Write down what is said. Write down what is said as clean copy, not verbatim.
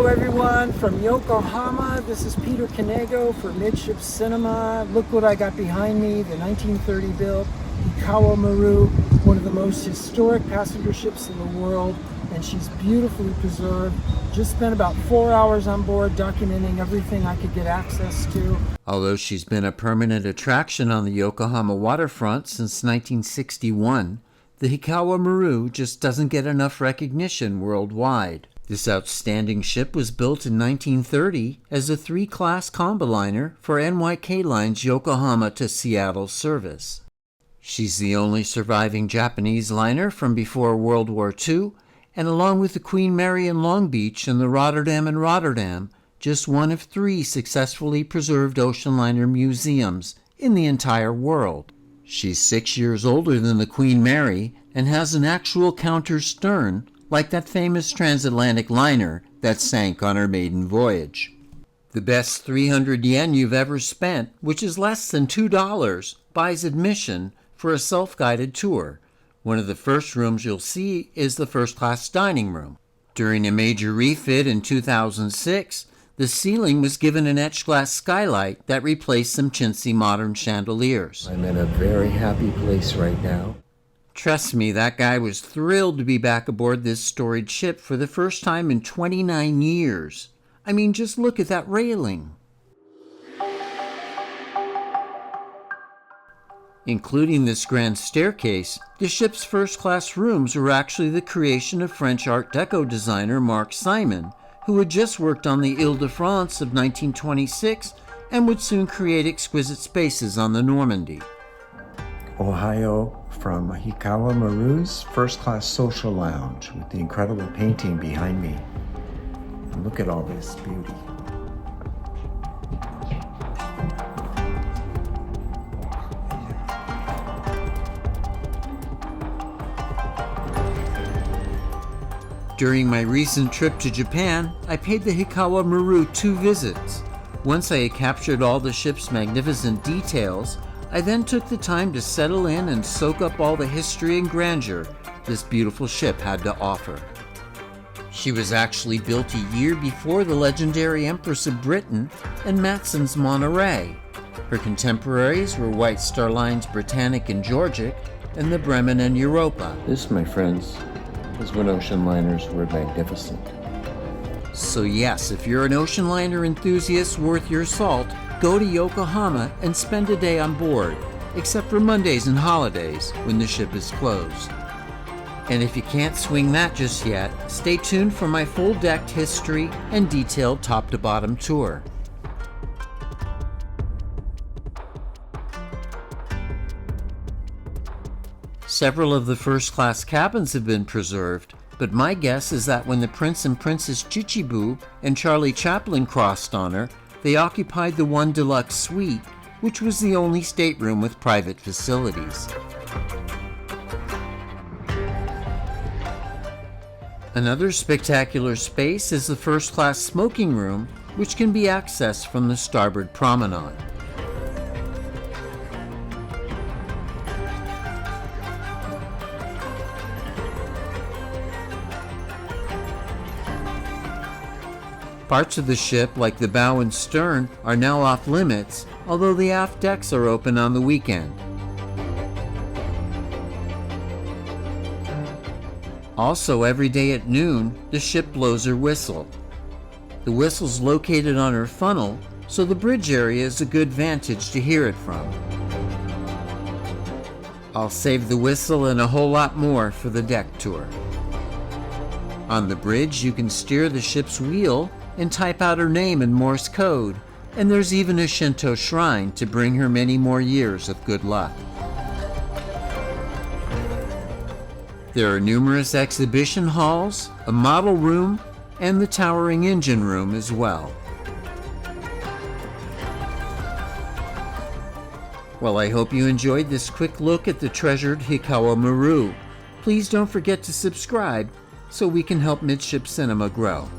everyone from Yokohama. This is Peter Kanego for Midship Cinema. Look what I got behind me, the 1930 built HIKAWA MARU, one of the most historic passenger ships in the world, and she's beautifully preserved. Just spent about 4 hours on board documenting everything I could get access to. Although she's been a permanent attraction on the Yokohama waterfront since 1961, the HIKAWA MARU just doesn't get enough recognition worldwide. This outstanding ship was built in 1930 as a 3-class combiliner for NYK Line's Yokohama to Seattle service. She's the only surviving Japanese liner from before World War II, and along with the Queen Mary in Long Beach and the Rotterdam in Rotterdam, just one of 3 successfully preserved ocean liner museums in the entire world. She's 6 years older than the Queen Mary and has an actual counter stern, like that famous transatlantic liner that sank on her maiden voyage. The best 300 yen you've ever spent, which is less than $2, buys admission for a self-guided tour. One of the first rooms you'll see is the first-class dining room. During a major refit in 2006, the ceiling was given an etched glass skylight that replaced some chintzy modern chandeliers. I'm in a very happy place right now. Trust me, that guy was thrilled to be back aboard this storied ship for the first time in 29 years. I mean, just look at that railing. Including this grand staircase, the ship's first-class rooms were actually the creation of French Art Deco designer Marc Simon, who had just worked on the Ile-de-France of 1926 and would soon create exquisite spaces on the Normandy. Ohio from HIKAWA MARU's first-class social lounge with the incredible painting behind me. And look at all this beauty. During my recent trip to Japan, I paid the HIKAWA MARU 2 visits. Once I had captured all the ship's magnificent details, I then took the time to settle in and soak up all the history and grandeur this beautiful ship had to offer. She was actually built a year before the legendary Empress of Britain and Matson's Monterey. Her contemporaries were White Star Line's Britannic and Georgic and the Bremen and Europa. This, my friends, is when ocean liners were magnificent. So yes, if you're an ocean liner enthusiast worth your salt, go to Yokohama and spend a day on board, except for Mondays and holidays when the ship is closed. And if you can't swing that just yet, stay tuned for my full-decked history and detailed top-to-bottom tour. Several of the first-class cabins have been preserved, but my guess is that when the Prince and Princess Chichibu and Charlie Chaplin crossed on her, they occupied the 1 deluxe suite, which was the only stateroom with private facilities. Another spectacular space is the first-class smoking room, which can be accessed from the starboard promenade. Parts of the ship, like the bow and stern, are now off limits, although the aft decks are open on the weekend. Also, every day at noon, the ship blows her whistle. The whistle's located on her funnel, so the bridge area is a good vantage to hear it from. I'll save the whistle and a whole lot more for the deck tour. On the bridge, you can steer the ship's wheel and type out her name in Morse code, and there's even a Shinto shrine to bring her many more years of good luck. There are numerous exhibition halls, a model room, and the towering engine room as well. Well, I hope you enjoyed this quick look at the treasured HIKAWA MARU. Please don't forget to subscribe so we can help Midship Cinema grow.